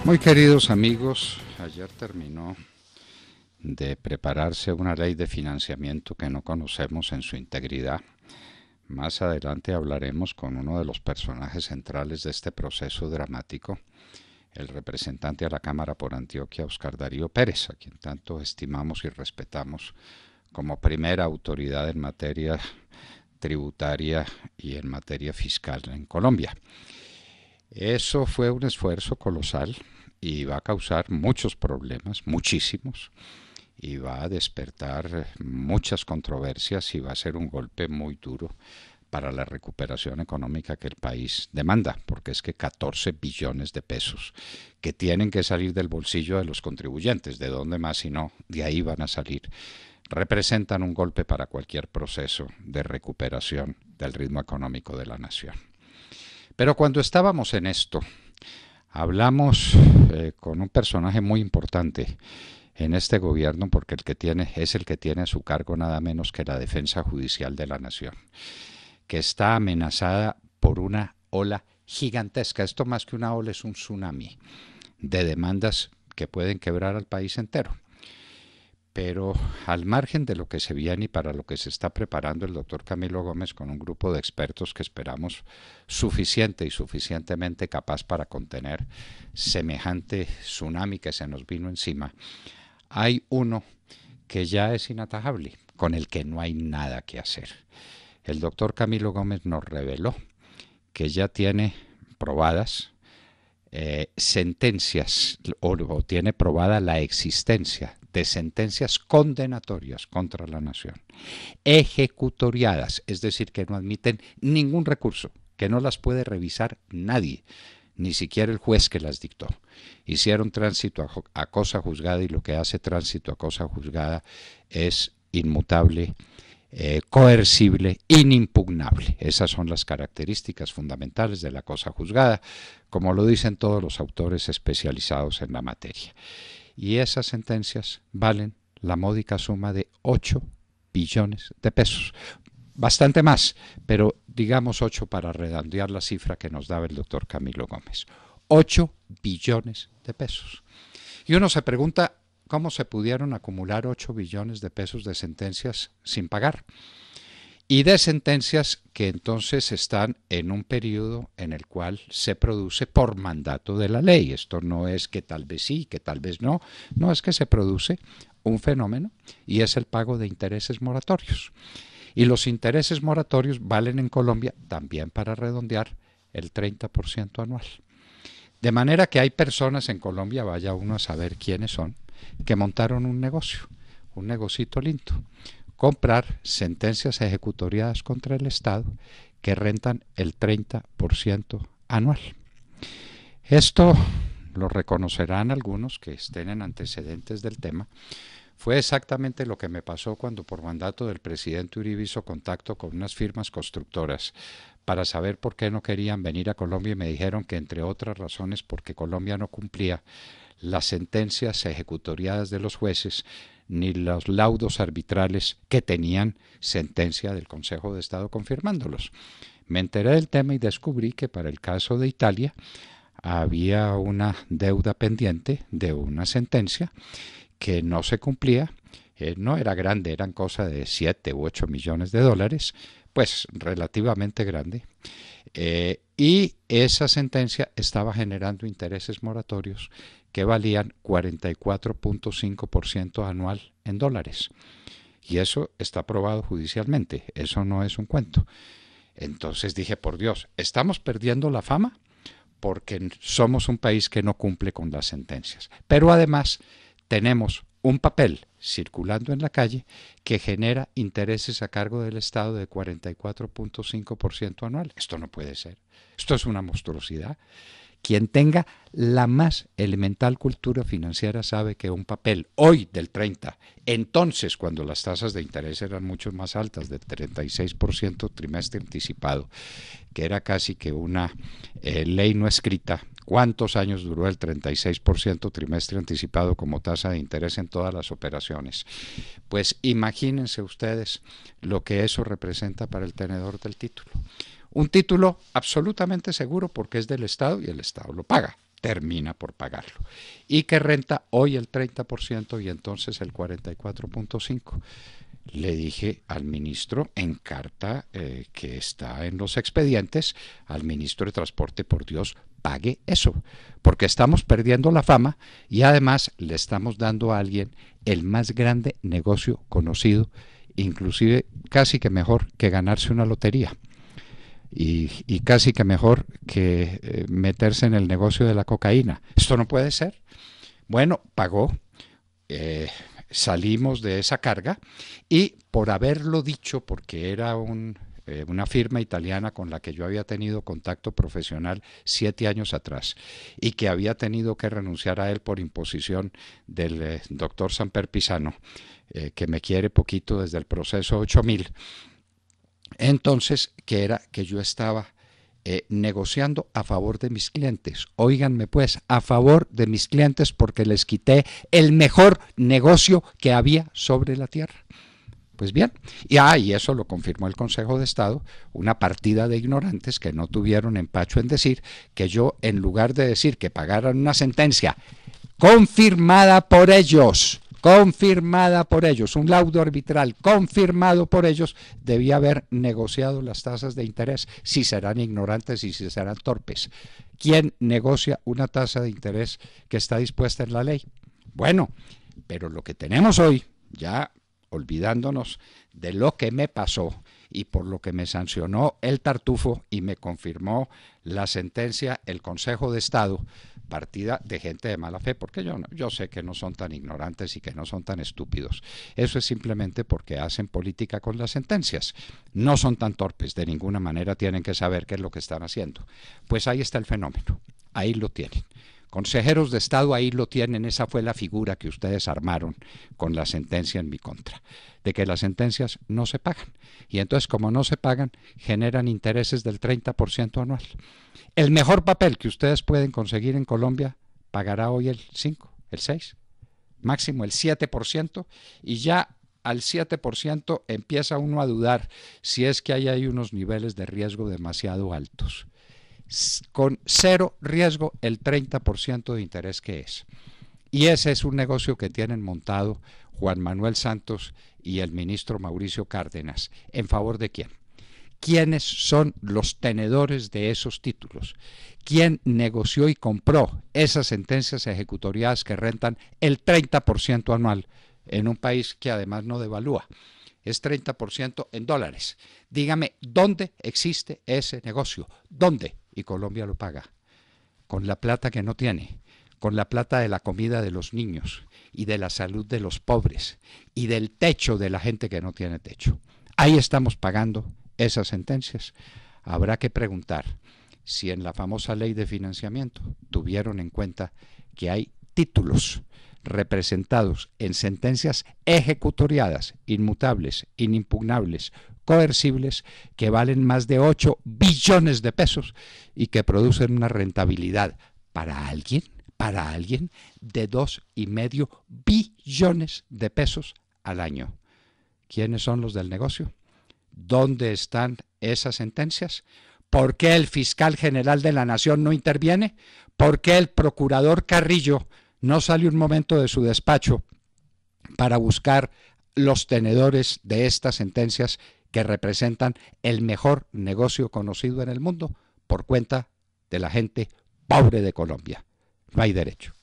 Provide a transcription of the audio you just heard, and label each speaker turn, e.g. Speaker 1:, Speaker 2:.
Speaker 1: Muy queridos amigos, ayer terminó de prepararse una ley de financiamiento que no conocemos en su integridad. Más adelante hablaremos con uno de los personajes centrales de este proceso dramático, el representante a la Cámara por Antioquia, Oscar Darío Pérez, a quien tanto estimamos y respetamos como primera autoridad en materia tributaria y en materia fiscal en Colombia. Eso fue un esfuerzo colosal y va a causar muchos problemas, muchísimos, y va a despertar muchas controversias y va a ser un golpe muy duro para la recuperación económica que el país demanda, porque es que 14 billones de pesos que tienen que salir del bolsillo de los contribuyentes, ¿de dónde más si no? De ahí van a salir, representan un golpe para cualquier proceso de recuperación del ritmo económico de la nación. Pero cuando estábamos en esto, hablamos con un personaje muy importante en este gobierno, porque es el que tiene a su cargo nada menos que la defensa judicial de la nación, que está amenazada por una ola gigantesca. Esto más que una ola es un tsunami de demandas que pueden quebrar al país entero. Pero al margen de lo que se viene y para lo que se está preparando el doctor Camilo Gómez con un grupo de expertos que esperamos suficiente y suficientemente capaz para contener semejante tsunami que se nos vino encima, hay uno que ya es inatajable, con el que no hay nada que hacer. El doctor Camilo Gómez nos reveló que ya tiene probadas sentencias o tiene probada la existencia de sentencias condenatorias contra la nación, ejecutoriadas, es decir, que no admiten ningún recurso, que no las puede revisar nadie, ni siquiera el juez que las dictó. Hicieron tránsito a cosa juzgada y lo que hace tránsito a cosa juzgada es inmutable, coercible, inimpugnable. Esas son las características fundamentales de la cosa juzgada, como lo dicen todos los autores especializados en la materia. Y esas sentencias valen la módica suma de 8 billones de pesos. Bastante más, pero digamos 8 para redondear la cifra que nos daba el doctor Camilo Gómez. 8 billones de pesos. Y uno se pregunta cómo se pudieron acumular 8 billones de pesos de sentencias sin pagar. Y de sentencias que entonces están en un periodo en el cual se produce por mandato de la ley. Esto no es que tal vez sí, que tal vez no. No, es que se produce un fenómeno y es el pago de intereses moratorios. Y los intereses moratorios valen en Colombia también para redondear el 30% anual. De manera que hay personas en Colombia, vaya uno a saber quiénes son, que montaron un negocito lindo. Comprar sentencias ejecutoriadas contra el Estado que rentan el 30% anual. Esto lo reconocerán algunos que estén en antecedentes del tema. Fue exactamente lo que me pasó cuando por mandato del presidente Uribe hizo contacto con unas firmas constructoras para saber por qué no querían venir a Colombia y me dijeron que entre otras razones porque Colombia no cumplía las sentencias ejecutoriadas de los jueces ni los laudos arbitrales que tenían sentencia del Consejo de Estado confirmándolos. Me enteré del tema y descubrí que para el caso de Italia había una deuda pendiente de una sentencia que no se cumplía, no era grande, eran cosa de 7 u 8 millones de dólares, pues relativamente grande, y esa sentencia estaba generando intereses moratorios que valían 44.5% anual en dólares. Y eso está aprobado judicialmente, eso no es un cuento. Entonces dije, por Dios, ¿estamos perdiendo la fama? Porque somos un país que no cumple con las sentencias. Pero además tenemos un papel circulando en la calle que genera intereses a cargo del Estado de 44.5% anual. Esto no puede ser. Esto es una monstruosidad. Quien tenga la más elemental cultura financiera sabe que un papel hoy del 30, entonces cuando las tasas de interés eran mucho más altas, del 36% trimestre anticipado, que era casi que una ley no escrita. ¿Cuántos años duró el 36% trimestre anticipado como tasa de interés en todas las operaciones? Pues imagínense ustedes lo que eso representa para el tenedor del título. Un título absolutamente seguro porque es del Estado y el Estado lo paga. termina por pagarlo. Y que renta hoy el 30% y entonces el 44.5%. Le dije al ministro en carta que está en los expedientes, al ministro de Transporte, por Dios, pague eso, porque estamos perdiendo la fama y además le estamos dando a alguien el más grande negocio conocido, inclusive casi que mejor que ganarse una lotería. Y casi que mejor que meterse en el negocio de la cocaína. Esto no puede ser. Bueno, pagó, salimos de esa carga y por haberlo dicho, porque era una firma italiana con la que yo había tenido contacto profesional 7 años atrás y que había tenido que renunciar a él por imposición del doctor Samper Pisano, que me quiere poquito desde el proceso 8000. Entonces, que era que yo estaba negociando a favor de mis clientes. Óiganme pues, a favor de mis clientes porque les quité el mejor negocio que había sobre la tierra. Pues bien, y eso lo confirmó el Consejo de Estado, una partida de ignorantes que no tuvieron empacho en decir que yo, en lugar de decir que pagaran una sentencia confirmada por ellos, un laudo arbitral confirmado por ellos, debía haber negociado las tasas de interés, si serán ignorantes y si serán torpes. ¿Quién negocia una tasa de interés que está dispuesta en la ley? Bueno, pero lo que tenemos hoy, ya olvidándonos de lo que me pasó y por lo que me sancionó el Tartufo y me confirmó la sentencia el Consejo de Estado, partida de gente de mala fe, porque yo sé que no son tan ignorantes y que no son tan estúpidos. Eso es simplemente porque hacen política con las sentencias. No son tan torpes, de ninguna manera tienen que saber qué es lo que están haciendo. Pues ahí está el fenómeno, ahí lo tienen. Consejeros de Estado, ahí lo tienen, esa fue la figura que ustedes armaron con la sentencia en mi contra, de que las sentencias no se pagan. Y entonces, como no se pagan, generan intereses del 30% anual. El mejor papel que ustedes pueden conseguir en Colombia pagará hoy el 5, el 6, máximo el 7%, y ya al 7% empieza uno a dudar si es que hay unos niveles de riesgo demasiado altos. Con cero riesgo el 30% de interés que es. Y ese es un negocio que tienen montado Juan Manuel Santos y el ministro Mauricio Cárdenas. ¿En favor de quién? ¿Quiénes son los tenedores de esos títulos? ¿Quién negoció y compró esas sentencias ejecutoriadas que rentan el 30% anual en un país que además no devalúa? Es 30% en dólares. Dígame, ¿dónde existe ese negocio? ¿Dónde? Y Colombia lo paga. Con la plata que no tiene, con la plata de la comida de los niños y de la salud de los pobres y del techo de la gente que no tiene techo. Ahí estamos pagando esas sentencias. Habrá que preguntar si en la famosa ley de financiamiento tuvieron en cuenta que hay títulos representados en sentencias ejecutoriadas, inmutables, inimpugnables, coercibles, que valen más de 8 billones de pesos y que producen una rentabilidad para alguien de 2,5 billones de pesos al año. ¿Quiénes son los del negocio? ¿Dónde están esas sentencias? ¿Por qué el fiscal general de la Nación no interviene? ¿Por qué el procurador Carrillo no sale un momento de su despacho para buscar los tenedores de estas sentencias que representan el mejor negocio conocido en el mundo por cuenta de la gente pobre de Colombia? No hay derecho.